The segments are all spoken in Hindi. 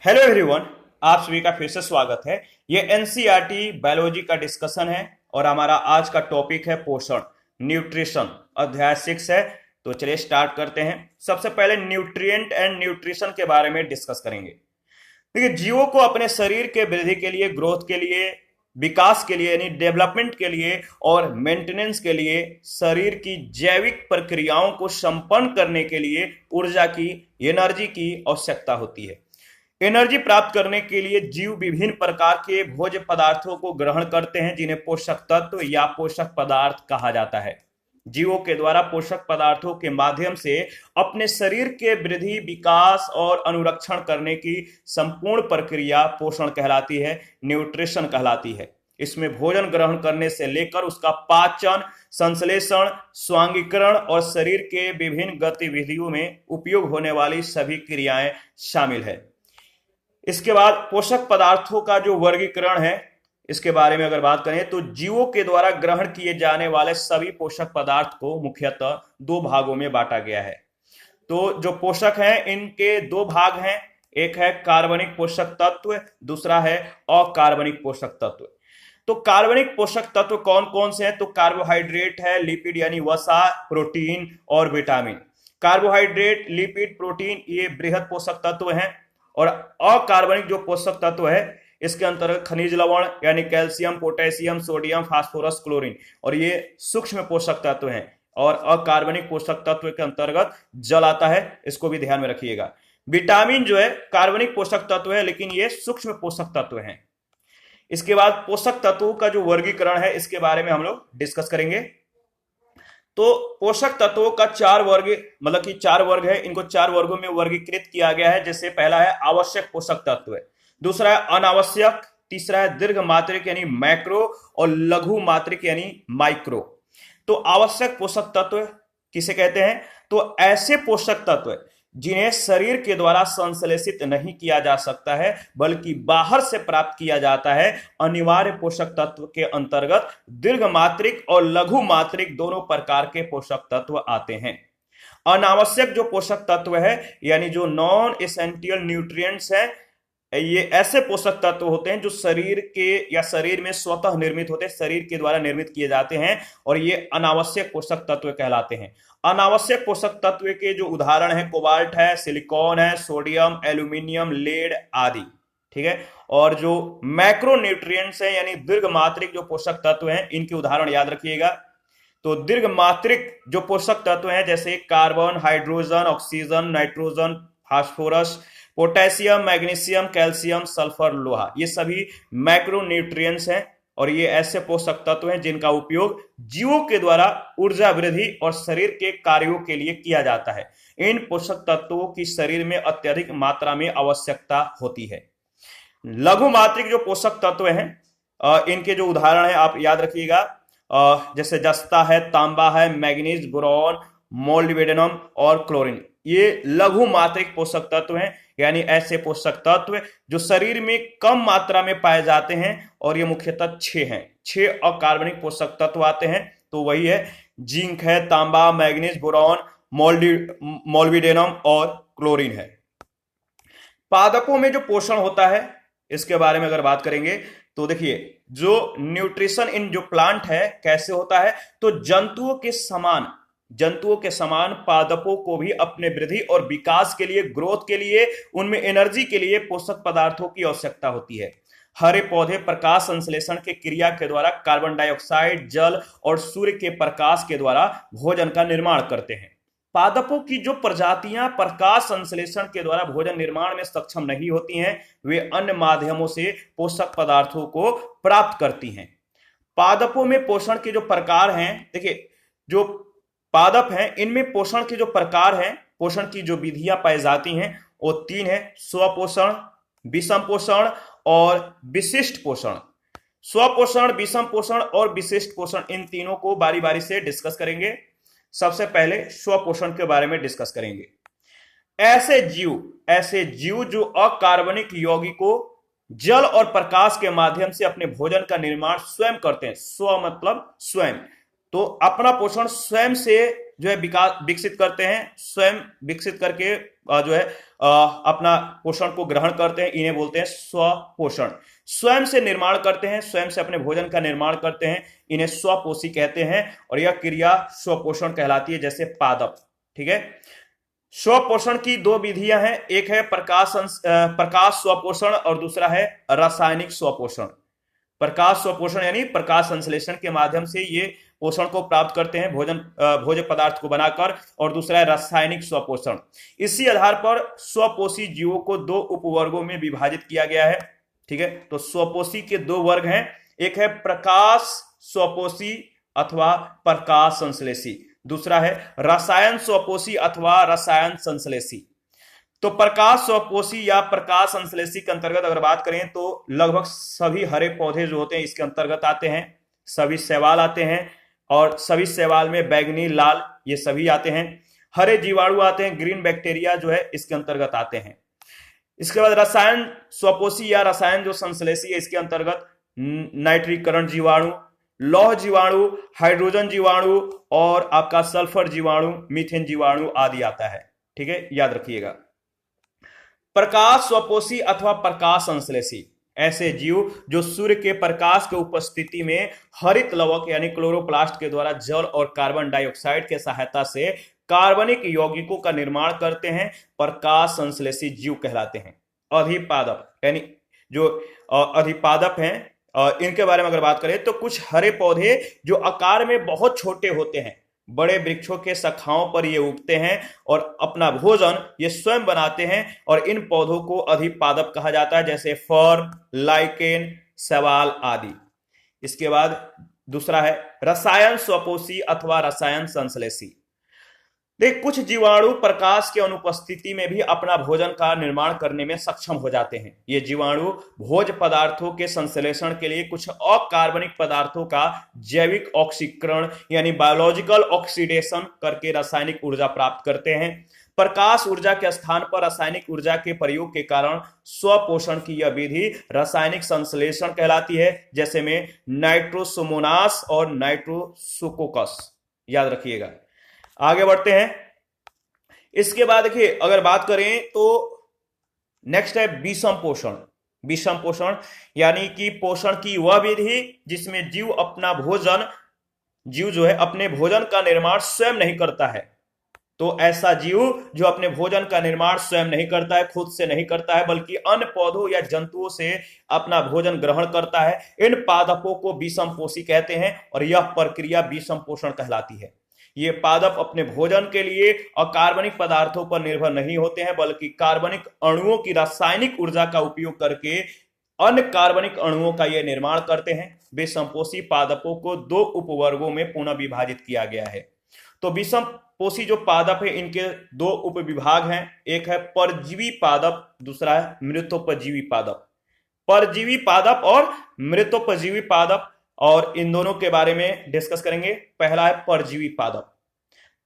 Hello everyone. आप सभी का फिर से स्वागत है। ये एनसीईआरटी बायोलॉजी का डिस्कशन है और हमारा आज का टॉपिक है पोषण, न्यूट्रिशन। अध्याय 6 है। तो चलिए स्टार्ट करते हैं। सबसे पहले न्यूट्रिएंट एंड न्यूट्रिशन के बारे में डिस्कस करेंगे। देखिए, जीवों को अपने शरीर के वृद्धि के लिए, ग्रोथ के लिए, विकास के लिए यानी डेवलपमेंट के लिए और मेंटेनेंस के लिए शरीर की जैविक प्रक्रियाओं को संपन्न करने के लिए ऊर्जा की, एनर्जी की आवश्यकता होती है। एनर्जी प्राप्त करने के लिए जीव विभिन्न प्रकार के भोज्य पदार्थों को ग्रहण करते हैं, जिन्हें पोषक तत्व या पोषक पदार्थ कहा जाता है। जीवों के द्वारा पोषक पदार्थों के माध्यम से अपने शरीर के वृद्धि, विकास और अनुरक्षण करने की संपूर्ण प्रक्रिया पोषण कहलाती है, न्यूट्रिशन कहलाती है। इसमें भोजन ग्रहण करने से लेकर उसका पाचन, संश्लेषण, स्वांगीकरण और शरीर के विभिन्न गतिविधियों में उपयोग होने वाली सभी क्रियाएं शामिल है। इसके बाद पोषक पदार्थों का जो वर्गीकरण है, इसके बारे में अगर बात करें तो जीवों के द्वारा ग्रहण किए जाने वाले सभी पोषक पदार्थ को मुख्यतः दो भागों में बांटा गया है। तो जो पोषक हैं, इनके दो भाग हैं। एक है कार्बनिक पोषक तत्व, दूसरा है अकार्बनिक पोषक तत्व। तो कार्बनिक पोषक तत्व कौन कौन से हैं? तो कार्बोहाइड्रेट है, लिपिड यानी वसा, प्रोटीन और विटामिन। कार्बोहाइड्रेट, लिपिड, प्रोटीन ये बृहद पोषक तत्व हैं। और अकार्बनिक जो पोषक तत्व है, इसके अंतर्गत खनिज लवण यानी calcium, potassium, sodium, phosphorus, chlorine और ये सूक्ष्म पोषक तत्व हैं। और अकार्बनिक पोषक तत्व के अंतर्गत जल आता है, इसको भी ध्यान में रखिएगा। विटामिन जो है कार्बनिक पोषक तत्व है, लेकिन ये सूक्ष्म पोषक तत्व हैं। इसके बाद पोषक तत्वों का जो वर्गीकरण है, इसके बारे में हम लोग डिस्कस करेंगे। तो पोषक तत्वों का चार वर्ग, मतलब कि चार वर्ग है, इनको चार वर्गों में वर्गीकृत किया गया है। जैसे पहला है आवश्यक पोषक तत्व, दूसरा है अनावश्यक, तीसरा है दीर्घ मात्रिक यानी मैक्रो और लघु मात्रिक यानी माइक्रो। तो आवश्यक पोषक तत्व किसे कहते हैं? तो ऐसे पोषक तत्व जिन्हें शरीर के द्वारा संश्लेषित नहीं किया जा सकता है, बल्कि बाहर से प्राप्त किया जाता है। अनिवार्य पोषक तत्व के अंतर्गत दीर्घ मात्रिक और लघु मात्रिक दोनों प्रकार के पोषक तत्व आते हैं। अनावश्यक जो पोषक तत्व है, यानी जो नॉन एसेंशियल न्यूट्रिएंट्स है, ये ऐसे पोषक तत्व होते हैं जो शरीर के या शरीर में स्वतः निर्मित होते हैं, शरीर के द्वारा निर्मित किए जाते हैं, और ये अनावश्यक पोषक तत्व कहलाते हैं। अनावश्यक पोषक तत्व के जो उदाहरण है, कोबाल्ट है, सिलिकॉन है, सोडियम, एल्यूमिनियम, लेड आदि। ठीक है। और जो मैक्रो न्यूट्रिएंट्स है यानी दीर्घ मात्रिक जो पोषक तत्व हैं, इनके उदाहरण याद रखिएगा। तो दीर्घ मात्रिक जो पोषक तत्व हैं, जैसे carbon, hydrogen, oxygen, nitrogen, phosphorus, potassium, magnesium, calcium, sulphur, लोहा, ये सभी मैक्रो न्यूट्रिएंट्स हैं। और ये ऐसे पोषक तत्व हैं जिनका उपयोग जीवों के द्वारा ऊर्जा वृद्धि और शरीर के कार्यों के लिए किया जाता है। इन पोषक तत्वों की शरीर में अत्यधिक मात्रा में आवश्यकता होती है। लघु मात्रिक जो पोषक तत्व हैं, इनके जो उदाहरण हैं आप याद रखिएगा। जैसे जस्ता है, तांबा है, मैग्नीज, बोरॉन, मोलिब्डेनम और क्लोरीन, ये लघु मात्रिक पोषक तत्व हैं, यानी ऐसे पोषक तत्व जो शरीर में कम मात्रा में पाए जाते हैं। और ये मुख्यतः 6 हैं। 6 अकार्बनिक पोषक तत्व आते हैं। तो वही है, जिंक है, तांबा, मैग्नीज, बोरॉन, मोलिब्डेनम और क्लोरीन है। पादपों में जो पोषण होता है, इसके बारे में अगर बात करेंगे तो देखिए, जो न्यूट्रिशन इन जो प्लांट है कैसे होता है, तो जंतुओं के समान पादपों को भी अपने वृद्धि और विकास के लिए, ग्रोथ के लिए, उनमें एनर्जी के लिए पोषक पदार्थों की आवश्यकता होती है। हरे पौधे प्रकाश संश्लेषण के क्रिया के द्वारा कार्बन डाइऑक्साइड, जल और सूर्य के प्रकाश के द्वारा भोजन का निर्माण करते हैं। पादपों की जो प्रजातियां प्रकाश संश्लेषण के द्वारा भोजन निर्माण में सक्षम नहीं होती हैं, वे अन्य माध्यमों से पोषक पदार्थों को प्राप्त करती हैं। पादपों में पोषण के जो प्रकार हैं, देखिए, जो पादप हैं, इनमें पोषण के जो प्रकार हैं, पोषण की जो विधियां पाई जाती हैं, वो 3 है: स्वपोषण, विषम पोषण और विशिष्ट पोषण। स्वपोषण, विषम पोषण और विशिष्ट पोषण, इन तीनों को बारी बारी से डिस्कस करेंगे। सबसे पहले स्वपोषण के बारे में डिस्कस करेंगे। ऐसे जीव जो अकार्बनिक यौगिकों, जल और प्रकाश के माध्यम से अपने भोजन का निर्माण स्वयं करते हैं। स्व मतलब स्वयं, तो अपना पोषण स्वयं से जो है विकसित करते हैं, स्वयं विकसित करके जो है अपना पोषण को ग्रहण करते हैं, इन्हें बोलते हैं स्वपोषण। स्वयं से निर्माण करते हैं, स्वयं से अपने भोजन का निर्माण करते हैं, इन्हें स्वपोषी कहते हैं और यह क्रिया स्वपोषण कहलाती है, जैसे पादप। ठीक है, स्वपोषण की दो विधियां हैं, एक है प्रकाश स्वपोषण और दूसरा है रासायनिक स्वपोषण। प्रकाश स्वपोषण यानी प्रकाश संश्लेषण के माध्यम से ये पोषण को प्राप्त करते हैं भोज्य पदार्थ को बनाकर, और दूसरा है रासायनिक स्वपोषण। इसी आधार पर स्वपोषी जीवों को दो उपवर्गों में विभाजित किया गया है। ठीक है, तो स्वपोषी के दो वर्ग हैं, एक है प्रकाश स्वपोषी अथवा प्रकाश संश्लेषी, दूसरा है रसायन स्वपोषी अथवा रसायन संश्लेषी। तो प्रकाश स्वपोषी या प्रकाश संश्लेषी के अंतर्गत अगर बात करें तो लगभग सभी हरे पौधे जो होते हैं इसके अंतर्गत आते हैं, सभी शैवाल आते हैं, और सभी शैवाल में बैगनी, लाल ये सभी आते हैं। हरे जीवाणु आते हैं, ग्रीन बैक्टीरिया जो है इसके अंतर्गत आते हैं। इसके बाद रसायन स्वपोषी या रसायन जो संश्लेषी है, इसके अंतर्गत नाइट्रीकरण जीवाणु, लौह जीवाणु, हाइड्रोजन जीवाणु और आपका सल्फर जीवाणु, मीथेन जीवाणु आदि आता है। ठीक है, याद रखिएगा। प्रकाश स्वपोषी अथवा प्रकाश संश्लेषी ऐसे जीव जो सूर्य के प्रकाश के उपस्थिति में हरित लवक यानी क्लोरोप्लास्ट के द्वारा जल और कार्बन डाइऑक्साइड के सहायता से कार्बनिक यौगिकों का निर्माण करते हैं, प्रकाश संश्लेषी जीव कहलाते हैं। अधिपादप यानी जो अधिपादप हैं, इनके बारे में अगर बात करें तो कुछ हरे पौधे जो आकार में बहुत छोटे होते हैं, बड़े वृक्षों के शाखाओं पर ये उगते हैं और अपना भोजन ये स्वयं बनाते हैं, और इन पौधों को अधिपादप कहा जाता है, जैसे फर्न, लाइकेन, शैवाल आदि। इसके बाद दूसरा है रसायन स्वपोषी अथवा रसायन संश्लेषी। देख, कुछ जीवाणु प्रकाश की अनुपस्थिति में भी अपना भोजन का निर्माण करने में सक्षम हो जाते हैं। ये जीवाणु भोज्य पदार्थों के संश्लेषण के लिए कुछ अकार्बनिक पदार्थों का जैविक ऑक्सीकरण यानी बायोलॉजिकल ऑक्सीडेशन करके रासायनिक ऊर्जा प्राप्त करते हैं। प्रकाश ऊर्जा के स्थान पर रासायनिक ऊर्जा के प्रयोग के कारण स्वपोषण की यह विधि रासायनिक संश्लेषण कहलाती है, जैसे में नाइट्रोसोमोनास और नाइट्रोसोकोकस। याद रखिएगा। आगे बढ़ते हैं। इसके बाद देखिए, अगर बात करें तो नेक्स्ट है विषम पोषण। विषम पोषण यानी कि पोषण की वह विधि जिसमें जीव जो है अपने भोजन का निर्माण स्वयं नहीं करता है। तो ऐसा जीव जो अपने भोजन का निर्माण स्वयं नहीं करता है, खुद से नहीं करता है, बल्कि अन्य पौधों या जंतुओं से अपना भोजन ग्रहण करता है, इन पादपों को विषम पोषी कहते हैं और यह प्रक्रिया विषम पोषण कहलाती है। ये पादप अपने भोजन के लिए अकार्बनिक पदार्थों पर निर्भर नहीं होते हैं, बल्कि कार्बनिक अणुओं की रासायनिक ऊर्जा का उपयोग करके अन्य कार्बनिक अणुओं का ये निर्माण करते हैं। विषमपोषी पादपों को दो उपवर्गों में पुनः विभाजित किया गया है। तो विषमपोषी जो पादप है इनके दो उपविभाग हैं, एक है परजीवी पादप, दूसरा है मृतोपजीवी पादप। परजीवी पादप और मृतोपजीवी पादप, और इन दोनों के बारे में डिस्कस करेंगे। पहला है परजीवी पादप,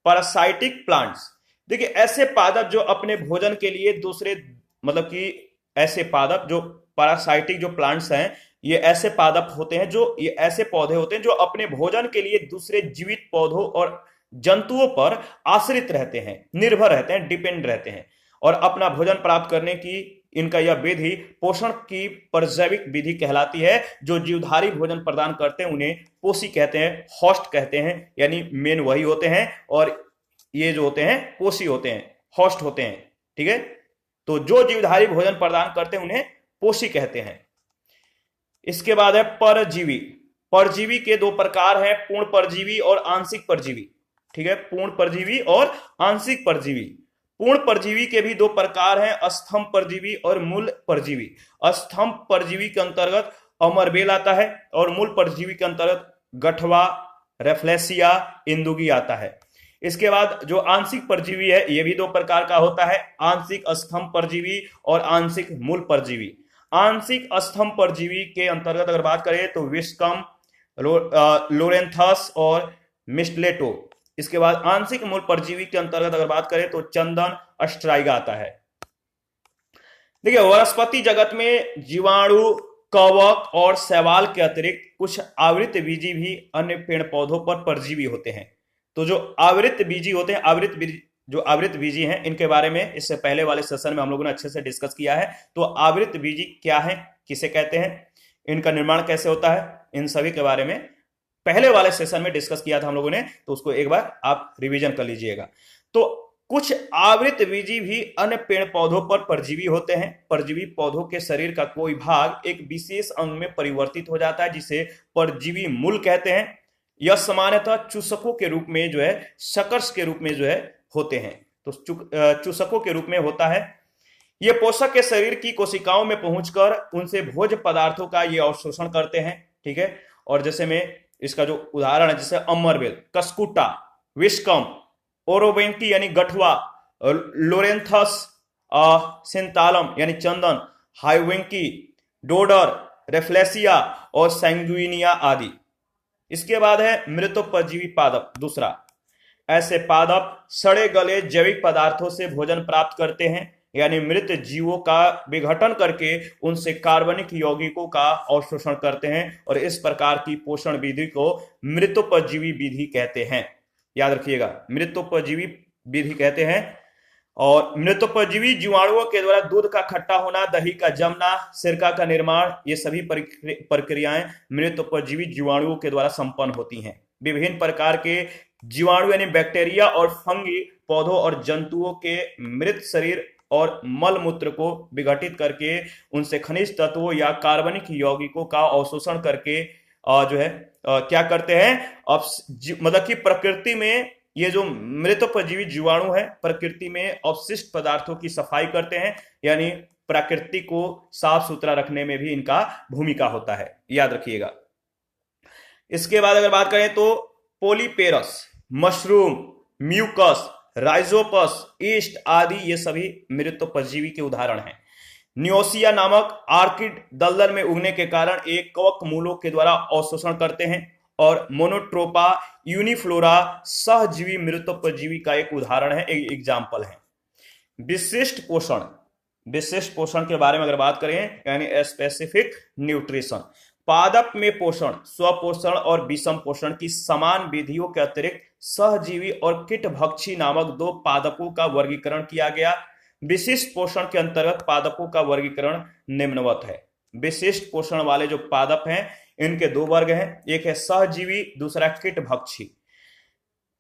पैरासाइटिक प्लांट्स। देखिए, ऐसे पादप जो अपने भोजन के लिए दूसरे मतलब कि ऐसे पादप जो पैरासाइटिक जो प्लांट्स हैं, ये ऐसे पादप होते हैं जो ये ऐसे पौधे होते हैं जो अपने भोजन के लिए दूसरे जीवित पौधों और जंतुओं पर आश्रित रहते हैं, निर्भर रहते हैं, डिपेंड रहते हैं, और अपना भोजन प्राप्त करने की इनका यह विधि पोषण की परजैविक विधि कहलाती है। जो जीवधारी भोजन प्रदान करते हैं उन्हें पोषी कहते हैं, होस्ट कहते हैं, यानी मेन वही होते हैं और ये जो होते हैं पोषी होते हैं, होस्ट होते हैं। ठीक है, तो जो जीवधारी भोजन प्रदान करते हैं उन्हें पोषी कहते हैं। इसके बाद है परजीवी। परजीवी के दो प्रकार हैं, पूर्ण परजीवी और आंशिक परजीवी। ठीक है, पूर्ण परजीवी और आंशिक परजीवी। पूर्ण परजीवी के भी दो प्रकार हैं, स्तंभ परजीवी और मूल परजीवी। स्तंभ परजीवी के अंतर्गत अमरबेल आता है और मूल परजीवी के अंतर्गत गठवा, रेफ्लेसिया, इंदुगी आता है। इसके बाद जो आंशिक परजीवी है ये भी दो प्रकार का होता है, आंशिक स्तंभ परजीवी और आंशिक मूल परजीवी। आंशिक स्तंभ परजीवी के अंतर्गत अगर बात करें तो विस्कम, लोरेंथस और मिस्टलेटो। इसके बाद आंशिक मूल परजीवी के अंतर्गत अगर बात करें तो चंदन, अस्ट्राइगा आता है। देखिए, वनस्पति जगत में जीवाणु, कवक और शैवाल के अतिरिक्त कुछ आवृत बीजी भी अन्य पेड़ पौधों पर परजीवी होते हैं। तो जो आवृत बीजी होते हैं, आवृत जो आवृत बीजी हैं इनके बारे में इससे पहले वाले सेशन में हम लोगों ने अच्छे से डिस्कस किया है। तो आवृत बीजी क्या है, किसे कहते हैं, इनका निर्माण कैसे होता है, इन सभी के बारे में पहले वाले सेशन में डिस्कस किया था हम लोगों ने, तो उसको एक बार आप रिवीजन कर लीजिएगा। तो कुछ आवृत बीजी भी अन्य पेड़ पौधों पर परजीवी होते हैं। परजीवी पौधों के शरीर का कोई भाग एक विशेष अंग में परिवर्तित हो जाता है जिसे परजीवी मूल कहते हैं। यह सामान्यतः चूसकों के रूप में जो है, शकर्स के रूप में जो है होते हैं। तो चूसकों के रूप में होता है। ये पोषक के शरीर की कोशिकाओं में पहुंचकर उनसे भोज्य पदार्थों का ये अवशोषण करते हैं। ठीक है, और जैसे में इसका जो उदाहरण है, जैसे अमरबेल, कस्कुटा, विस्कम, ओरोबेंकी यानी गठवा, लोरेंथस सिंतालम यानी चंदन, हाइवेंकी, डोडर, रेफ्लेसिया और सैंगुइनिया आदि। इसके बाद है मृतोपजीवी पादप। दूसरा, ऐसे पादप सड़े गले जैविक पदार्थों से भोजन प्राप्त करते हैं, यानी मृत जीवों का विघटन करके उनसे कार्बनिक यौगिकों का अवशोषण करते हैं, और इस प्रकार की पोषण विधि को मृतोपजीवी विधि कहते हैं। याद रखिएगा, मृतोपजीवी विधि कहते हैं। और मृतोपजीवी जीवाणुओं के द्वारा दूध का खट्टा होना, दही का जमना, सिरका का निर्माण, ये सभी प्रक्रियाएं मृतोपजीवी जीवाणुओं के द्वारा संपन्न होती हैं। विभिन्न प्रकार के जीवाणु यानी बैक्टीरिया और फंगी पौधों और जंतुओं के मृत शरीर और मल मूत्र को विघटित करके उनसे खनिज तत्वों या कार्बनिक यौगिकों का अवशोषण करके जो है क्या करते हैं, अब मतलब कि प्रकृति में ये जो मृतोपजीवी जीवाणु है प्रकृति में अवशिष्ट पदार्थों की सफाई करते हैं, यानी प्रकृति को साफ सुथरा रखने में भी इनका भूमिका होता है। याद रखिएगा। इसके बाद अगर बात करें तो पोलीपेरस, मशरूम, म्यूकस, राइजोपस, ईस्ट आदि ये सभी मृतोपजीवी के उदाहरण हैं। न्योसिया नामक आर्किड दलदल में उगने के कारण एक कवक मूलों के द्वारा अवशोषण करते हैं, और मोनोट्रोपा यूनिफ्लोरा सहजीवी मृतोपजीवी का एक उदाहरण है, एक एग्जाम्पल है। विशिष्ट पोषण, विशिष्ट पोषण के बारे में अगर बात करें यानी स्पेसिफिक न्यूट्रिशन। पादप में पोषण, स्वपोषण और विषम पोषण की समान विधियों के अतिरिक्त सहजीवी और कीटभक्षी नामक दो पादपों का वर्गीकरण किया गया। विशिष्ट पोषण के अंतर्गत पादपों का वर्गीकरण निम्नवत है। विशिष्ट पोषण वाले जो पादप हैं इनके दो वर्ग हैं, एक है सहजीवी, दूसरा कीटभक्षी।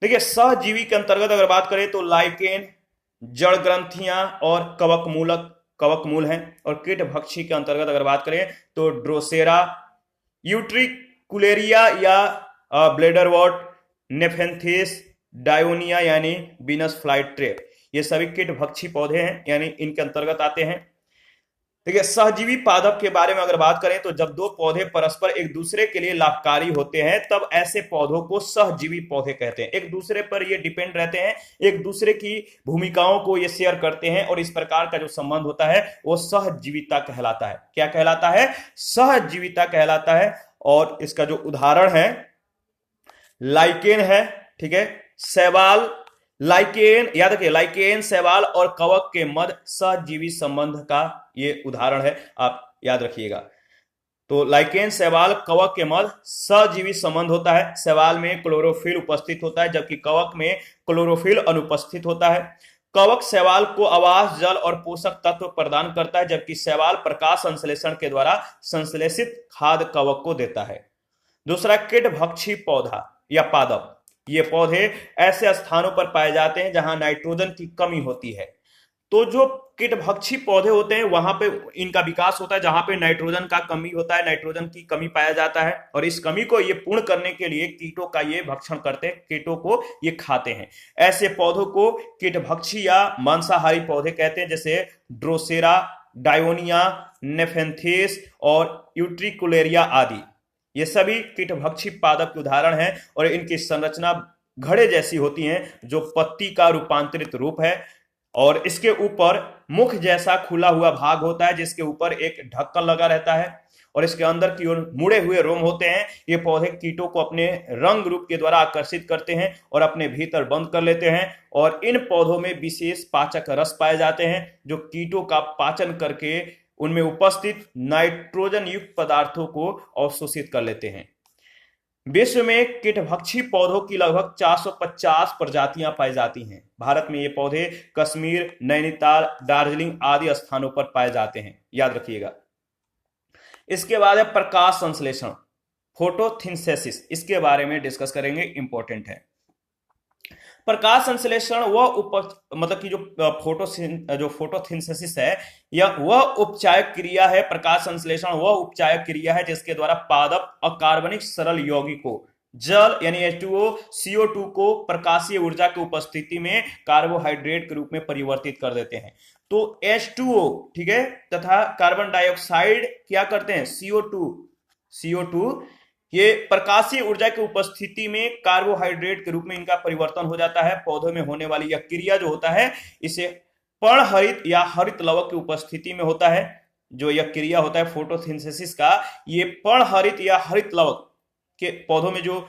देखिए, सहजीवी के अंतर्गत अगर बात करें तो लाइकेन, जड़ ग्रंथियां और कवक मूल हैं, और कीटभक्षी के अंतर्गत अगर बात करें तो ड्रोसेरा, यूट्रिकुलेरिया या ब्लेडरवॉट, नेफेंथिस, डायोनिया यानी बीनस फ्लाइट ट्रेप, ये सभी कीटभक्षी पौधे हैं, यानी इनके अंतर्गत आते हैं। देखिए, सहजीवी पादप के बारे में अगर बात करें तो जब दो पौधे परस्पर एक दूसरे के लिए लाभकारी होते हैं तब ऐसे पौधों को सहजीवी पौधे कहते हैं। एक दूसरे पर ये डिपेंड रहते हैं, एक दूसरे की भूमिकाओं को ये शेयर करते हैं, और इस प्रकार का जो संबंध होता है वो सहजीविता कहलाता है। क्या कहलाता है? सहजीविता कहलाता है। और इसका जो उदाहरण है लाइकेन है, ठीक है, शैवाल, लाइकेन, याद रखिए, लाइकेन, शैवाल और कवक के मध्य सहजीवी संबंध का ये उदाहरण है, आप याद रखिएगा। तो लाइकेन, शैवाल, कवक के मध्य सहजीवी संबंध होता है। शैवाल में क्लोरोफिल उपस्थित होता है जबकि कवक में क्लोरोफिल अनुपस्थित होता है। कवक शैवाल को आवास, जल और पोषक तत्व प्रदान करता है जबकि शैवाल प्रकाश संश्लेषण के द्वारा संश्लेषित खाद्य कवक को देता है। दूसरा, कीटभक्षी पौधा या पादप। ये पौधे ऐसे स्थानों पर पाए जाते हैं जहां नाइट्रोजन की कमी होती है। तो जो कीटभक्षी पौधे होते हैं वहां पे इनका विकास होता है जहां पे नाइट्रोजन का कमी होता है, नाइट्रोजन की कमी पाया जाता है, और इस कमी को ये पूर्ण करने के लिए कीटों का ये भक्षण करते हैं, कीटों को ये खाते हैं। ऐसे पौधों को कीटभक्षी या मांसाहारी पौधे कहते हैं, जैसे ड्रोसेरा, डायोनिया, नेफेंथिस और यूट्रिकुलेरिया आदि। ये सभी कीटभक्षी पादप के उदाहरण हैं, और इनकी संरचना घड़े जैसी होती हैं जो पत्ती का रूपांतरित रूप है, और इसके ऊपर मुख जैसा खुला हुआ भाग होता है जिसके ऊपर एक ढक्कन लगा रहता है, और इसके अंदर की ओर मुड़े हुए रोम होते हैं। ये पौधे कीटों को अपने रंग रूप के द्वारा आकर्षित करते हैं और अपने भीतर बंद कर लेते हैं, और इन पौधों में विशेष पाचक रस पाए जाते हैं जो कीटों का पाचन करके उनमें उपस्थित नाइट्रोजन युक्त पदार्थों को अवशोषित कर लेते हैं। विश्व में कीटभक्षी पौधों की लगभग 450 प्रजातियां पाई जाती हैं। भारत में ये पौधे कश्मीर, नैनीताल, दार्जिलिंग आदि स्थानों पर पाए जाते हैं, याद रखिएगा। इसके बाद है प्रकाश संश्लेषण, फोटोसिंथेसिस, इसके बारे में डिस्कस करेंगे, इंपॉर्टेंट है। प्रकाश संश्लेषण मतलब कि जो फोटोसिंथेसिस है, यह वह उपचायक क्रिया है। प्रकाश संश्लेषण वह उपचायक क्रिया है जिसके द्वारा पादप अकार्बनिक सरल यौगिकों जल यानी H2O, CO2 को प्रकाशीय ऊर्जा की उपस्थिति में कार्बोहाइड्रेट के रूप में परिवर्तित कर देते हैं। तो H2O, ठीक है, तथा कार्बन डाइऑक्साइड क्या करते हैं, CO2 ये प्रकाशीय ऊर्जा की उपस्थिति में कार्बोहाइड्रेट के रूप में इनका परिवर्तन हो जाता है। पौधों में होने वाली यह क्रिया जो होता है इसे पर्णहरित या हरित लवक की उपस्थिति में होता है। जो यह क्रिया होता है फोटोसिंथेसिस का, ये पर्णहरित या हरित लवक के पौधों में जो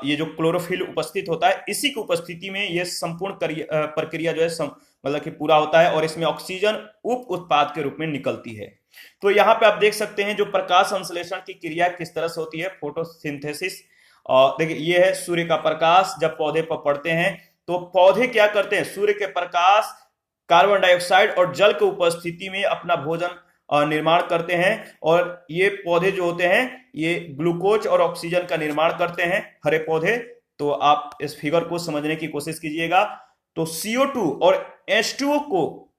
ये जो क्लोरोफिल उपस्थित होता है, इसी की उपस्थिति में यह संपूर्ण प्रक्रिया जो है मतलब कि पूरा होता है और इसमें ऑक्सीजन उप उत्पाद के रूप में निकलती है। तो यहाँ पे आप देख सकते हैं जो प्रकाश संश्लेषण की क्रिया किस तरह से होती है, फोटोसिंथेसिस। और देखिए ये है सूर्य का प्रकाश, जब पौधे पर पड़ते हैं तो पौधे क्या करते हैं, सूर्य के प्रकाश, कार्बन डाइऑक्साइड और जल की उपस्थिति में अपना भोजन निर्माण करते हैं। और ये पौधे जो होते हैं ये ग्लूकोज और ऑक्सीजन का निर्माण करते हैं, हरे पौधे। तो आप इस फिगर को समझने की कोशिश कीजिएगा। तो CO2 और H2O को,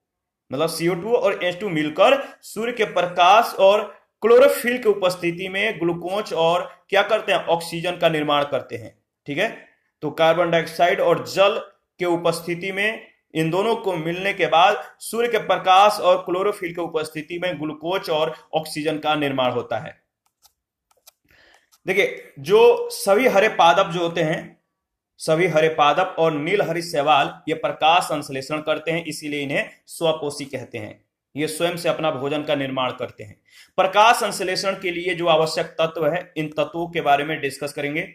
मतलब CO2 और H2 मिलकर सूर्य के प्रकाश और क्लोरोफिल की उपस्थिति में ग्लूकोज और क्या करते हैं, ऑक्सीजन का निर्माण करते हैं, ठीक है। तो कार्बन डाइऑक्साइड और जल के उपस्थिति में इन दोनों को मिलने के बाद सूर्य के प्रकाश और क्लोरोफिल की उपस्थिति में ग्लूकोज और ऑक्सीजन का निर्माण होता है। देखिए जो सभी हरे पादप जो होते हैं, सभी हरे पादप और नील हरित शैवाल ये प्रकाश संश्लेषण करते हैं, इसीलिए इन्हें स्वपोषी कहते हैं। ये स्वयं से अपना भोजन का निर्माण करते हैं। प्रकाश संश्लेषण के लिए जो आवश्यक तत्व है, इन तत्वों के बारे में डिस्कस करेंगे।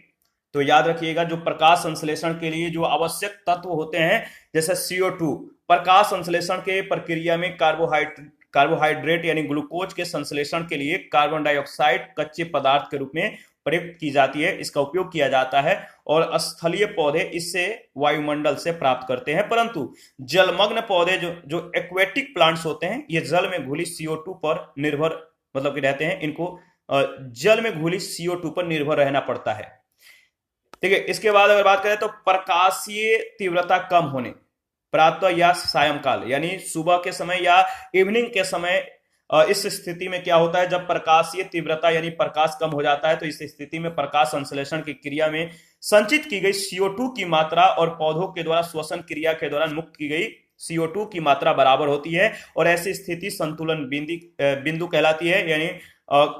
तो याद रखिएगा जो प्रकाश संश्लेषण के लिए जो आवश्यक तत्व होते हैं, जैसे CO2, प्रकाश संश्लेषण के प्रक्रिया में कार्बोहाइड्रेट यानी ग्लूकोज के संश्लेषण के लिए कार्बन डाइऑक्साइड कच्चे पदार्थ के रूप में प्रयुक्त की जाती है, इसका उपयोग किया जाता है। और स्थलीय पौधे इससे वायुमंडल से प्राप्त करते हैं, परंतु जलमग्न पौधे जो एक्वेटिक प्लांट्स होते हैं, ये जल में घुली CO2 पर निर्भर मतलब कि रहते हैं, इनको जल में घुली CO2 पर निर्भर रहना पड़ता है। ठीक है। इसके बाद अगर बात करें तो प्रकाशीय तीव्रता कम होने, प्रातः या सायंकाल यानी सुबह के समय या इवनिंग के समय, इस स्थिति में क्या होता है, जब प्रकाशीय तीव्रता यानी प्रकाश कम हो जाता है तो इस स्थिति में प्रकाश संश्लेषण की क्रिया में संचित की गई CO2 की मात्रा और पौधों के द्वारा श्वसन क्रिया के दौरान मुक्त की गई CO2 की मात्रा बराबर होती है और ऐसी स्थिति संतुलन बिंदु कहलाती है, यानी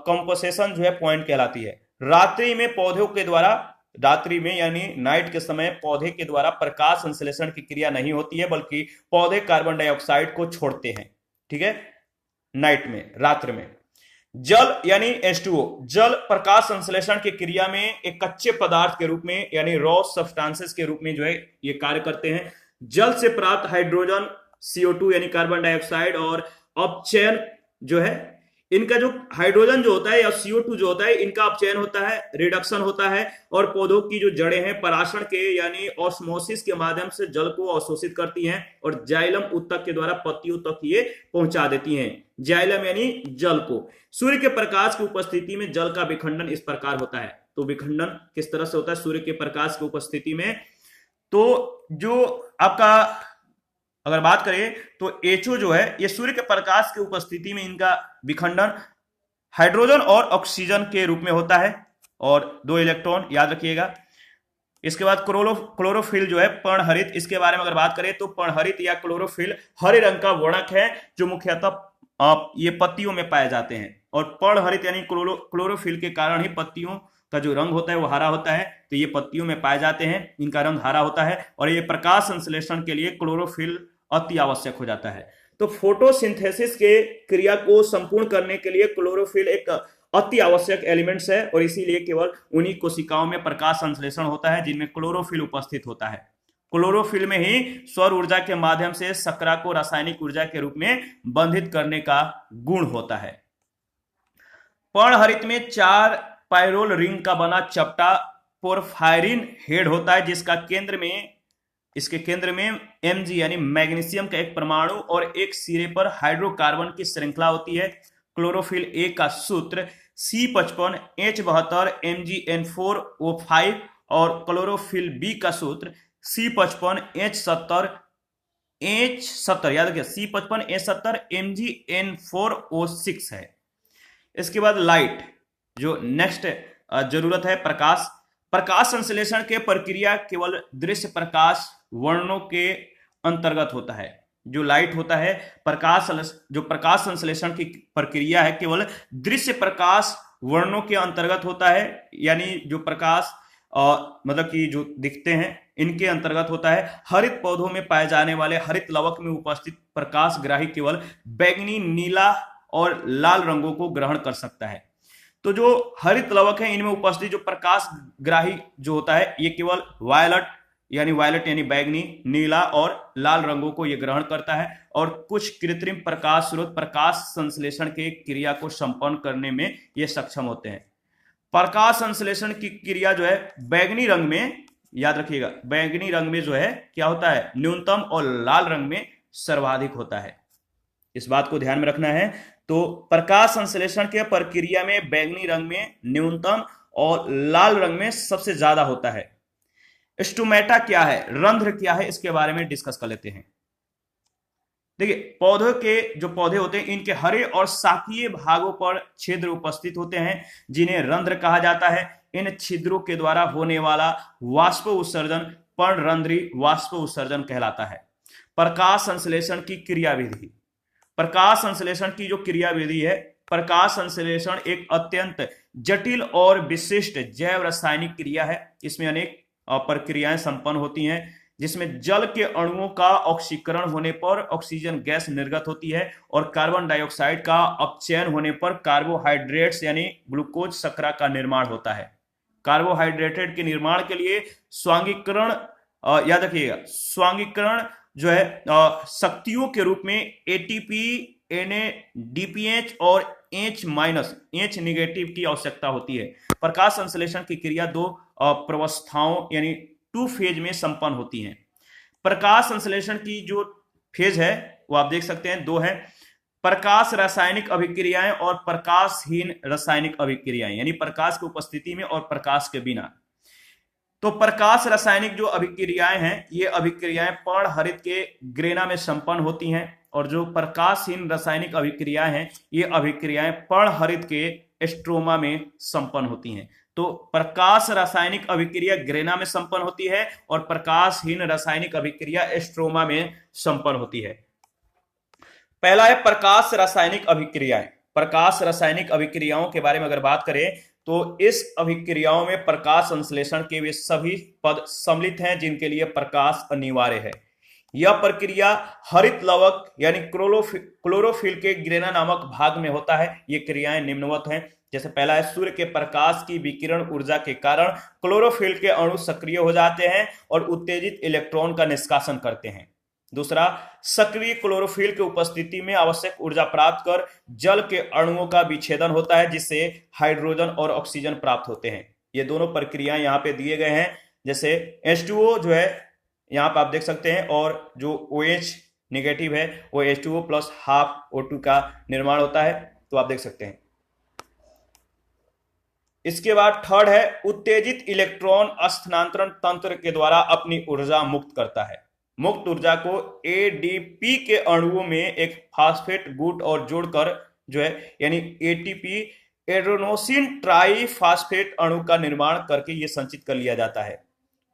कंपोजिशन जो है पॉइंट कहलाती है। रात्रि में पौधों के द्वारा, रात्रि में यानी नाइट के समय पौधे के द्वारा प्रकाश संश्लेषण की क्रिया नहीं होती है, बल्कि पौधे कार्बन डाइऑक्साइड को छोड़ते हैं, ठीक है, नाइट में, रात्रि में। जल यानी H2O, जल प्रकाश संश्लेषण की क्रिया में एक कच्चे पदार्थ के रूप में यानी रॉ सब्सटेंसेस के रूप में जो है ये कार्य करते हैं। जल से प्राप्त हाइड्रोजन, CO2 यानी कार्बन डाइऑक्साइड और अपचयन जो है, इनका जो हाइड्रोजन जो होता है या CO2 जो होता है, इनका अपचयन होता है, रिडक्शन होता है और पौधों की जो जड़ें हैं पराशण के यानी ऑस्मोसिस के माध्यम से जल को अवशोषित करती हैं और जाइलम ऊतक के द्वारा पत्तियों तक ये पहुंचा देती हैं। जाइलम यानी जल को। सूर्य के प्रकाश की उपस्थिति में जल का विखंडन इस प्रकार होता है। तो विखंडन किस तरह से होता है सूर्य के प्रकाश की उपस्थिति में? तो जो आपका अगर बात करें तो HO जो है ये सूर्य के प्रकाश की उपस्थिति में इनका विखंडन हाइड्रोजन और ऑक्सीजन के रूप में होता है और 2 इलेक्ट्रॉन, याद रखिएगा। इसके बाद क्लोरोफिल जो है पर्णहरित, इसके बारे में अगर बात करें तो पर्णहरित या क्लोरोफिल हरे रंग का वर्णक है जो मुख्यतः ये पत्तियों में पाए जाते हैं और पर्णहरित यानी क्लोरोफिल के कारण ही पत्तियों का जो रंग होता है वो हरा होता है। तो ये पत्तियों में पाए जाते हैं, इनका रंग हरा होता है और ये प्रकाश संश्लेषण के लिए क्लोरोफिल अति आवश्यक हो जाता है। तो फोटोसिंथेसिस के क्रिया को संपूर्ण करने के लिए क्लोरोफिल एक अति आवश्यक एलिमेंट्स है और इसीलिए केवल उन्हीं कोशिकाओं में प्रकाश संश्लेषण होता है जिनमें क्लोरोफिल उपस्थित होता है। क्लोरोफिल में ही सौर ऊर्जा के माध्यम से शर्करा को रासायनिक ऊर्जा के रूप में बंधित करने का गुण होता है। पर्णहरित में 4 पायरोल रिंग का बना चपटा पोरफायरिन हेड होता है, जिसका इसके केंद्र में Mg यानी मैग्नीशियम का एक परमाणु और एक सिरे पर हाइड्रोकार्बन की श्रृंखला होती है। क्लोरोफिल ए का सूत्र C55H72 MgN4O5 और क्लोरोफिल बी का सूत्र C55H70 याद रखिए C55H70 MgN4O6 है। इसके बाद लाइट, जो नेक्स्ट जरूरत है, प्रकाश संश्लेषण के प्रक्रिया केवल दृश्य प्रकाश वर्णों के अंतर्गत होता है। जो लाइट होता है, जो प्रकाश संश्लेषण की प्रक्रिया है, केवल दृश्य प्रकाश वर्णों के अंतर्गत होता है, यानी जो प्रकाश मतलब कि जो दिखते हैं इनके अंतर्गत होता है। हरित पौधों में पाए जाने वाले हरित लवक में उपस्थित प्रकाशग्राही केवल बैंगनी, नीला और लाल रंगों को ग्रहण कर सकता है। तो जो हरित लवक है इनमें उपस्थित जो प्रकाशग्राही जो होता है ये केवल वायलट यानी बैंगनी, नीला और लाल रंगों को ये ग्रहण करता है, और कुछ कृत्रिम प्रकाश स्रोत प्रकाश संश्लेषण के क्रिया को संपन्न करने में ये सक्षम होते हैं। प्रकाश संश्लेषण की क्रिया जो है बैंगनी रंग में, याद रखिएगा, बैंगनी रंग में जो है क्या होता है, न्यूनतम, और लाल रंग में सर्वाधिक होता है। इस बात को ध्यान में रखना है। तो प्रकाश संश्लेषण के प्रक्रिया में बैंगनी रंग में न्यूनतम और लाल रंग में सबसे ज्यादा होता है। स्टोमेटा क्या है, रंध्र क्या है, इसके बारे में डिस्कस कर लेते हैं। देखिए, पौधों के जो पौधे होते हैं इनके हरे और शाकीय भागों पर छिद्र उपस्थित होते हैं, जिन्हें रंध्र कहा जाता है। इन छिद्रों के द्वारा होने वाला वाष्प उत्सर्जन पर्णरंध्री वाष्प उत्सर्जन कहलाता है। प्रकाश संश्लेषण की क्रियाविधि, प्रकाश संश्लेषण की जो क्रियाविधि है, प्रकाश संश्लेषण एक अत्यंत जटिल और विशिष्ट जैव रासायनिक क्रिया है। इसमें अनेक प्रक्रियाएं संपन्न होती हैं, जिसमें जल के अणुओं का ऑक्सीकरण होने पर ऑक्सीजन गैस निर्गत होती है, और कार्बन डाइऑक्साइड का अपचयन होने पर कार्बोहाइड्रेट्स यानी ग्लूकोज शर्करा का निर्माण होता है। कार्बोहाइड्रेटेड के निर्माण के लिए स्वांगीकरण, याद रखिएगा, स्वांगीकरण जो है शक्तियों के रूप में एटीपी, NADPH और H- की आवश्यकता होती है। प्रकाश संश्लेषण की क्रिया दो प्रवस्थाओं यानी 2 फेज में संपन्न होती है। प्रकाश संश्लेषण की जो फेज है वो आप देख सकते हैं, 2 है, प्रकाश रासायनिक अभिक्रियाएं और प्रकाशहीन रासायनिक अभिक्रियाएं, यानी प्रकाश की उपस्थिति में और प्रकाश के बिना। तो प्रकाश रासायनिक जो अभिक्रियाएं हैं ये अभिक्रियाएं पर्णहरित के ग्रेना में संपन्न होती हैं, और जो प्रकाशहीन रासायनिक अभिक्रियाएं हैं ये अभिक्रियाएं पर्णहरित के स्ट्रोमा में संपन्न होती हैं। तो प्रकाश रासायनिक अभिक्रिया ग्रेना में संपन्न होती है और प्रकाशहीन रासायनिक अभिक्रिया स्ट्रोमा में संपन्न होती है। पहला है प्रकाश रासायनिक अभिक्रियाएं। प्रकाश रासायनिक अभिक्रियाओं के बारे में अगर बात करें तो इस अभिक्रियाओं में प्रकाश संश्लेषण के वे सभी पद सम्मिलित हैं जिनके लिए प्रकाश अनिवार्य है। यह प्रक्रिया हरित लवक यानी क्लोरोफिल के ग्रेना नामक भाग में होता है। ये क्रियाएं निम्नवत हैं, जैसे पहला है सूर्य के प्रकाश की विकिरण ऊर्जा के कारण क्लोरोफिल के अणु सक्रिय हो जाते हैं और उत्तेजित इलेक्ट्रॉन का निष्कासन करते हैं। दूसरा, सक्रिय क्लोरोफिल की उपस्थिति में आवश्यक ऊर्जा प्राप्त कर जल के अणुओं का विच्छेदन होता है, जिससे हाइड्रोजन और ऑक्सीजन प्राप्त होते हैं। ये दोनों प्रक्रियाएं यहाँ पे दिए गए हैं, जैसे H2O जो है यहाँ पे आप देख सकते हैं, और जो OH नेगेटिव है वो H2O प्लस हाफ O2 का निर्माण होता है, तो आप देख सकते हैं। इसके बाद थर्ड है उत्तेजित इलेक्ट्रॉन स्थानांतरण तंत्र के द्वारा अपनी ऊर्जा मुक्त करता है। मुक्त ऊर्जा को ADP के अणुओं में एक फास्फेट गुट और जोड़कर जो है यानी ATP एडेनोसिन ट्राइफॉस्फेट अणु का निर्माण करके ये संचित कर लिया जाता है।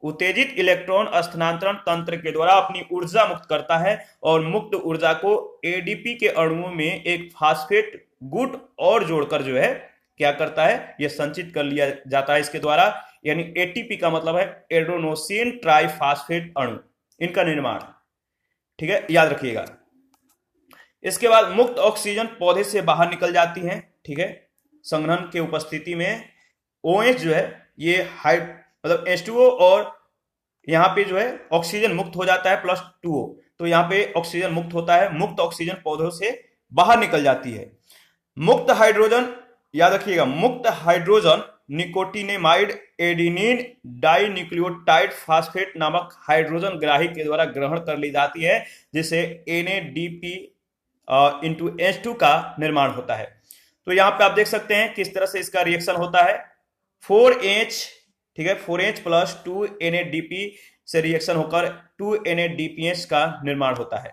उत्तेजित इलेक्ट्रॉन स्थानांतरण तंत्र के द्वारा अपनी ऊर्जा मुक्त करता है और मुक्त ऊर्जा को ADP के अणुओं में एक फास्फेट गुट और जोड़कर जो है क्या करता है, यह संचित कर लिया जाता है इसके द्वारा, यानी ATP का मतलब है एडेनोसिन ट्राइफॉस्फेट अणु, इनका निर्माण। ठीक है, याद रखिएगा। इसके बाद मुक्त ऑक्सीजन पौधे से बाहर निकल जाती है। ठीक है, संघनन के उपस्थिति में OH जो है ये मतलब H2O और यहाँ पे जो है ऑक्सीजन मुक्त हो जाता है प्लस 2O, तो यहाँ पे ऑक्सीजन मुक्त होता है। मुक्त ऑक्सीजन पौधों से बाहर निकल जाती है। मुक्त हाइड्रोजन, याद रखिएगा, मुक्त hydrogen nicotinamide adenine dinucleotide phosphate नामक हाइड्रोजन ग्राही के द्वारा ग्रहण कर ली जाती है, जिसे NADP इंटू H2 का निर्माण होता है। तो यहां पे आप देख सकते हैं किस तरह से इसका रिएक्शन होता है। 4H, ठीक है, 4H प्लस 2 NADP से रिएक्शन होकर 2 NADPH का निर्माण होता है।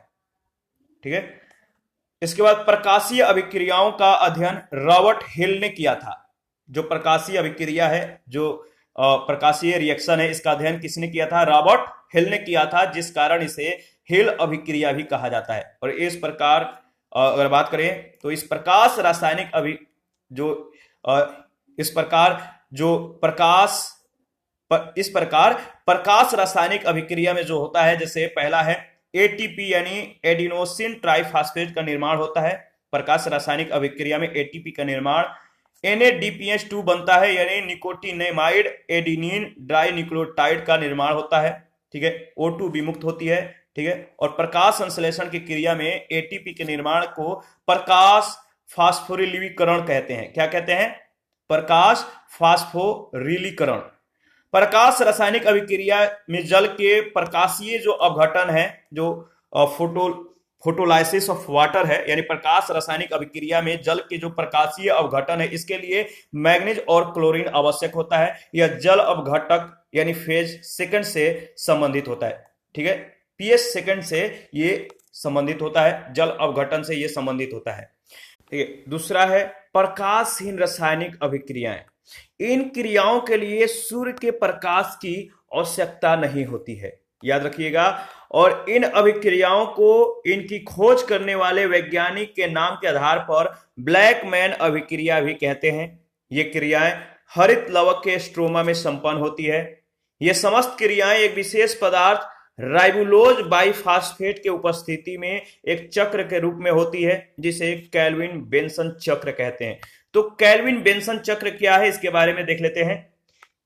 ठीक है, इसके बाद प्रकाशीय अभिक्रियाओं का अध्ययन रॉबर्ट हिल ने किया था। जो प्रकाशीय अभिक्रिया है, जो प्रकाशीय रिएक्शन है, इसका अध्ययन किसने किया था? रॉबर्ट हिल ने किया था, जिस कारण इसे हिल अभिक्रिया भी कहा जाता है। और इस प्रकार अगर बात करें तो इस प्रकार प्रकाश रासायनिक अभिक्रिया में जो होता है, जैसे पहला है एटीपी यानी एडिनोसिन ट्राइफॉस्फेट का निर्माण होता है। प्रकाश रासायनिक अभिक्रिया में एटीपी का निर्माण NADPH2 बनता है, यानी निकोटिनेमाइड एडिनिन डाइन्यूक्लियोटाइड का निर्माण होता है। ठीक है, O2 विमुक्त होती है। ठीक है, और प्रकाश संश्लेषण की क्रिया में एटीपी के निर्माण को प्रकाश फास्फोरिलीकरण कहते हैं। क्या कहते हैं? प्रकाश फास्फोरिलीकरण। प्रकाश रासायनिक अभिक्रिया में जल के प्रकाशीय जो अपघटन है, जो फोटोलाइसिस ऑफ वाटर है, यानी प्रकाश रासायनिक अभिक्रिया में जल के जो प्रकाशीय अपघटन है, इसके लिए मैग्नीज और क्लोरीन आवश्यक होता है। यह जल अपघटक यानी फेज सेकंड से संबंधित होता है। ठीक है, pH सेकंड से ये संबंधित होता है, जल अपघटन से ये संबंधित होता है। ठीक है, दूसरा है प्रकाशहीन रासायनिक अभिक्रियाएं। इन क्रियाओं के लिए सूर्य के प्रकाश की आवश्यकता नहीं होती है, याद रखिएगा। और इन अभिक्रियाओं को इनकी खोज करने वाले वैज्ञानिक के नाम के आधार पर ब्लैक मैन अभिक्रिया भी कहते हैं। ये क्रियाएं हरित लवक के स्ट्रोमा में संपन्न होती है। ये समस्त क्रियाएं एक विशेष पदार्थ राइबुलोज बाइफॉस्फेट के उपस्थिति में एक चक्र के रूप में होती है, जिसे केल्विन बेंसन चक्र कहते हैं। तो केल्विन बेंसन चक्र क्या है, इसके बारे में देख लेते हैं।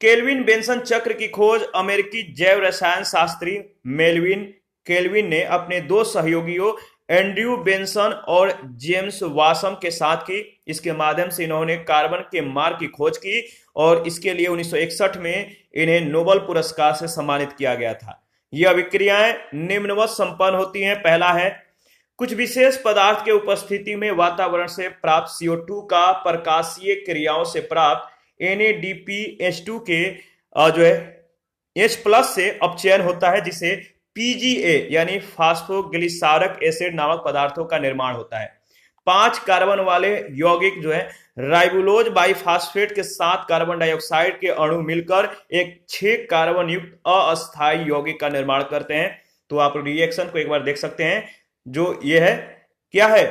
केल्विन बेंसन चक्र की खोज अमेरिकी जैव रसायन शास्त्री मेलविन केल्विन ने अपने दो सहयोगियों एंड्रयू बेंसन और जेम्स वासम के साथ की। इसके माध्यम से इन्होंने कार्बन के मार्ग की खोज की और इसके लिए 1961 में इन्हें नोबेल पुरस्कार से सम्मानित किया गया था। ये अभिक्रियाएं निम्नवत संपन्न होती हैं। पहला है, कुछ विशेष पदार्थ के उपस्थिति में वातावरण से प्राप्त CO2 का प्रकाशीय क्रियाओं से प्राप्त NADPH2 के जो है H+ से अपचयन होता है, जिसे PGA यानी फास्फोग्लिसराइक एसिड नामक पदार्थों का निर्माण होता है। 5 कार्बन वाले यौगिक जो है राइबुलोज बाइफॉस्फेट के 7 कार्बन डाइऑक्साइड के अणु मिलकर एक 6 कार्बन युक्त अस्थायी यौगिक का निर्माण करते हैं। तो आप रिएक्शन को एक बार देख सकते हैं। जो ये है, क्या है?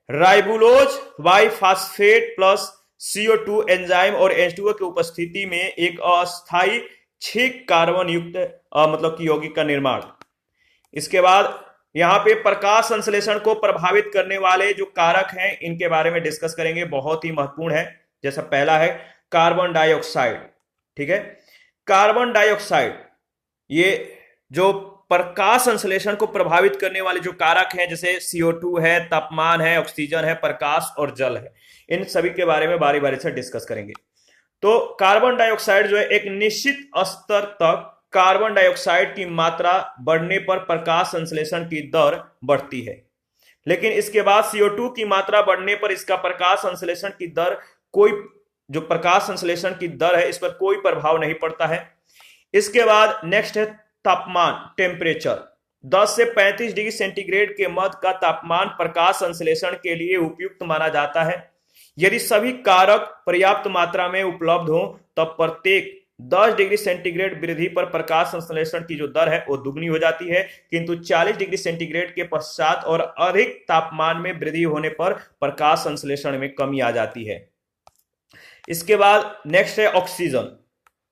Ribulose biphosphate plus CO2 enzyme और H2O की उपस्थिति में एक अस्थायी 6 कार्बन युक्त मतलब कि यौगिक का निर्माण। इसके बाद यहां पे प्रकाश संश्लेषण को प्रभावित करने वाले जो कारक हैं, इनके बारे में डिस्कस करेंगे, बहुत ही महत्वपूर्ण है। जैसा पहला है कार्बन डाइऑक्साइड। ठीक है, कार्बन डाइऑक्साइड ये जो प्रकाश संश्लेषण को प्रभावित करने वाले जो कारक हैं, जैसे CO2 है, तापमान है, ऑक्सीजन है, प्रकाश और जल है, इन सभी के बारे में बारी बारी से डिस्कस करेंगे। तो कार्बन डाइऑक्साइड जो है, एक निश्चित स्तर तक कार्बन डाइऑक्साइड की मात्रा बढ़ने पर प्रकाश संश्लेषण की दर बढ़ती है, लेकिन इसके बाद CO2 की मात्रा बढ़ने पर इसका प्रकाश संश्लेषण की दर जो प्रकाश संश्लेषण की दर है, इस पर कोई प्रभाव नहीं पड़ता है। इसके बाद नेक्स्ट है तापमान, टेम्परेचर। 10 से 35 डिग्री सेंटीग्रेड के मध्य का तापमान प्रकाश संश्लेषण के लिए उपयुक्त माना जाता है। यदि सभी कारक पर्याप्त मात्रा में उपलब्ध हो, तब प्रत्येक 10 डिग्री सेंटीग्रेड वृद्धि पर प्रकाश संश्लेषण की जो दर है वो दुगनी हो जाती है, किंतु 40 डिग्री सेंटीग्रेड के पश्चात और अधिक तापमान में वृद्धि होने पर प्रकाश संश्लेषण में कमी आ जाती है। इसके बाद नेक्स्ट है ऑक्सीजन।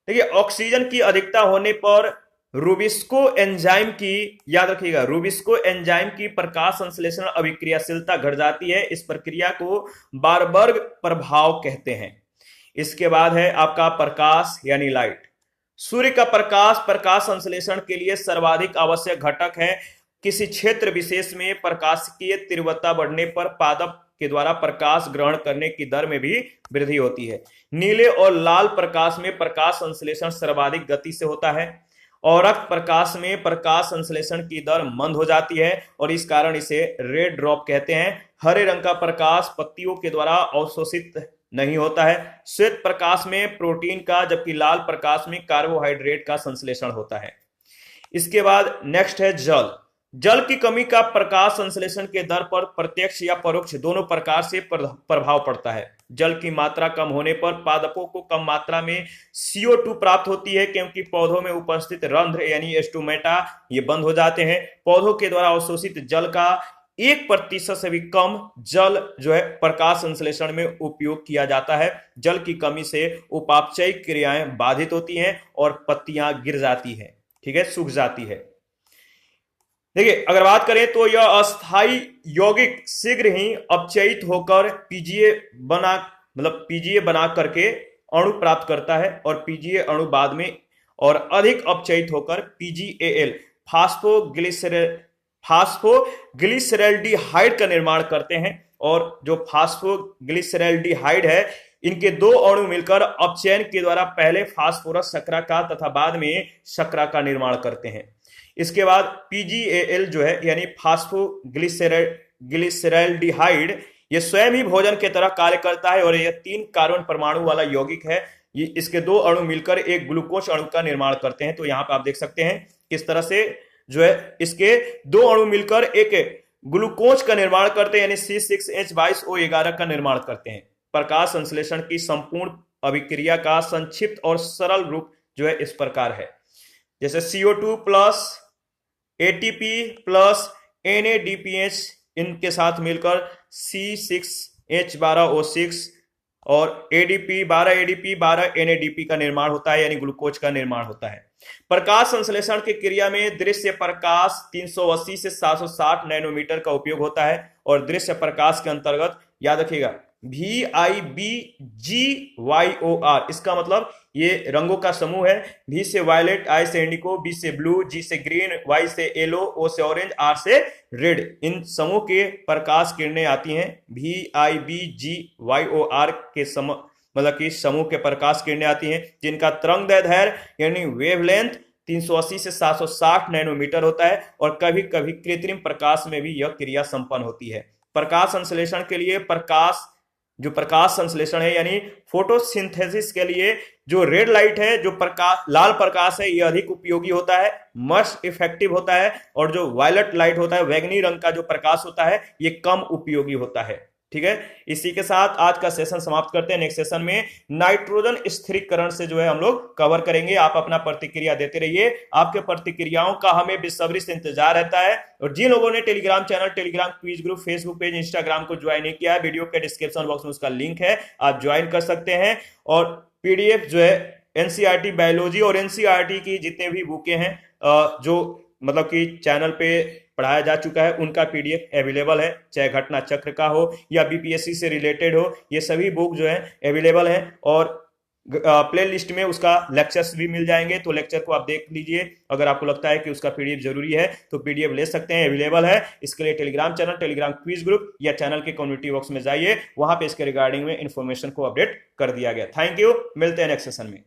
देखिए, ऑक्सीजन की अधिकता होने पर रूबिस्को एंजाइम की, याद रखिएगा, रूबिस्को एंजाइम की प्रकाश संश्लेषण अभिक्रियाशीलता घट जाती है। इस प्रक्रिया को बारबर्ग प्रभाव कहते हैं। इसके बाद है आपका प्रकाश यानी लाइट। सूर्य का प्रकाश संश्लेषण के लिए सर्वाधिक आवश्यक घटक है। किसी क्षेत्र विशेष में प्रकाशिकीय तीव्रता बढ़ने पर पादप के द्वारा प्रकाश ग्रहण करने की दर में भी वृद्धि होती है। नीले और लाल प्रकाश में प्रकाश संश्लेषण सर्वाधिक गति से होता है और रक्त प्रकाश में प्रकाश संश्लेषण की दर मंद हो जाती है और इस कारण इसे रेड ड्रॉप कहते हैं। हरे रंग का प्रकाश पत्तियों के द्वारा अवशोषित नहीं होता है। श्वेत प्रकाश में प्रोटीन का, जबकि लाल प्रकाश में कार्बोहाइड्रेट का संश्लेषण होता है। इसके बाद नेक्स्ट है जल। जल की कमी का प्रकाश संश्लेषण के दर पर प्रत्यक्ष या परोक्ष दोनों प्रकार से प्रभाव पड़ता है। जल की मात्रा कम होने पर पादपों को कम मात्रा में CO2 प्राप्त होती है, क्योंकि पौधों में उपस्थित रंध्र यानी स्टोमेटा ये बंद हो जाते हैं। पौधों के द्वारा अवशोषित जल का 1% से भी कम जल जो है प्रकाश संश्लेषण में उपयोग किया जाता है। जल की कमी से उपापचयी क्रियाएं बाधित होती हैं और पत्तियां गिर जाती हैं, ठीक है, सूख जाती है। देखिए, अगर बात करें तो यह अस्थायी यौगिक शीघ्र ही अपचयित होकर पीजीए बना करके अणु प्राप्त करता है और पीजीए अणु बाद में और अधिक अपचयित होकर PgAl फास्फोग्लिसरैल्डिहाइड का निर्माण करते हैं। और जो फास्फोग्लिसरैल्डिहाइड है, इनके दो अणु मिलकर अपचयन के द्वारा पहले फास्फोरस शर्करा का तथा बाद में शर्करा का निर्माण करते हैं। इसके बाद PgAl जो है यानी फास्फोग्लिसरैल्डिहाइड, ये स्वयं ही भोजन के तरह कार्य करता है और यह 3 कार्बन परमाणु वाला यौगिक है। ये इसके 2 अणु मिलकर एक ग्लूकोज अणु का निर्माण करते हैं। तो यहाँ पे आप देख सकते हैं किस तरह से जो है इसके 2 अणु मिलकर एक ग्लूकोज का निर्माण करते हैं, यानी C6H22O11 का निर्माण करते हैं। प्रकाश संश्लेषण की संपूर्ण अभिक्रिया का संक्षिप्त और सरल रूप जो है इस प्रकार है, जैसे CO2 plus ATP plus NADPH इनके साथ मिलकर C6H12O6 और ADP 12 NADP का निर्माण होता है, यानी ग्लूकोज का निर्माण होता है। प्रकाश संश्लेषण की क्रिया में दृश्य प्रकाश 380 से 760 नैनोमीटर का उपयोग होता है और दृश्य प्रकाश के अंतर्गत याद रखिएगा VIBGYOR, इसका मतलब ये रंगों का समूह है। V से वायलेट, I से इंडिको, B से ब्लू, G से ग्रीन, Y से येलो, O से ऑरेंज, R से रेड। इन समूह के प्रकाश किरणें आती हैं। VIBGYOR के मतलब कि समूह के प्रकाश किरणें आती हैं जिनका तरंगदैर्ध्य यानी वेवलेंथ 380 से 760 नैनोमीटर होता है और कभी कभी कृत्रिम प्रकाश में भी यह क्रिया संपन्न होती है। प्रकाश संश्लेषण के लिए प्रकाश संश्लेषण है यानी फोटोसिंथेसिस के लिए जो रेड लाइट है, जो लाल प्रकाश है, यह अधिक उपयोगी होता है, मस्ट इफेक्टिव होता है, और जो वायलेट लाइट होता है, बैंगनी रंग का जो प्रकाश होता है, ये कम उपयोगी होता है। ठीक है, इसी के साथ आज का सेशन समाप्त करते हैं। नेक्स्ट सेशन में नाइट्रोजन स्थिरीकरण से जो है हम लोग कवर करेंगे। आप अपना प्रतिक्रिया देते रहिए, आपके प्रतिक्रियाओं का हमें बेसब्री से इंतजार रहता है। और जिन लोगों ने Telegram channel, Telegram quiz group, Facebook page, Instagram को ज्वाइन नहीं किया है, वीडियो के डिस्क्रिप्शन बॉक्स में उसका लिंक है, आप ज्वाइन कर सकते हैं। और पीडीएफ जो है एनसीईआरटी बायोलॉजी और एनसीईआरटी की जितने भी बुकें हैं जो मतलब कि चैनल पे पढ़ाया जा चुका है, उनका पीडीएफ अवेलेबल है, चाहे घटना चक्र का हो या बीपीएससी से रिलेटेड हो, ये सभी बुक जो है अवेलेबल है। और प्ले लिस्ट में उसका लेक्चर्स भी मिल जाएंगे, तो लेक्चर को आप देख लीजिए। अगर आपको लगता है कि उसका पीडीएफ जरूरी है तो पीडीएफ ले सकते हैं, अवेलेबल है। इसके लिए Telegram channel, Telegram quiz group या चैनल के कम्युनिटी बॉक्स में जाइए, वहां पे इसके रिगार्डिंग में इंफॉर्मेशन को अपडेट कर दिया गया। थैंक यू, मिलते हैं नेक्स्ट सेशन में।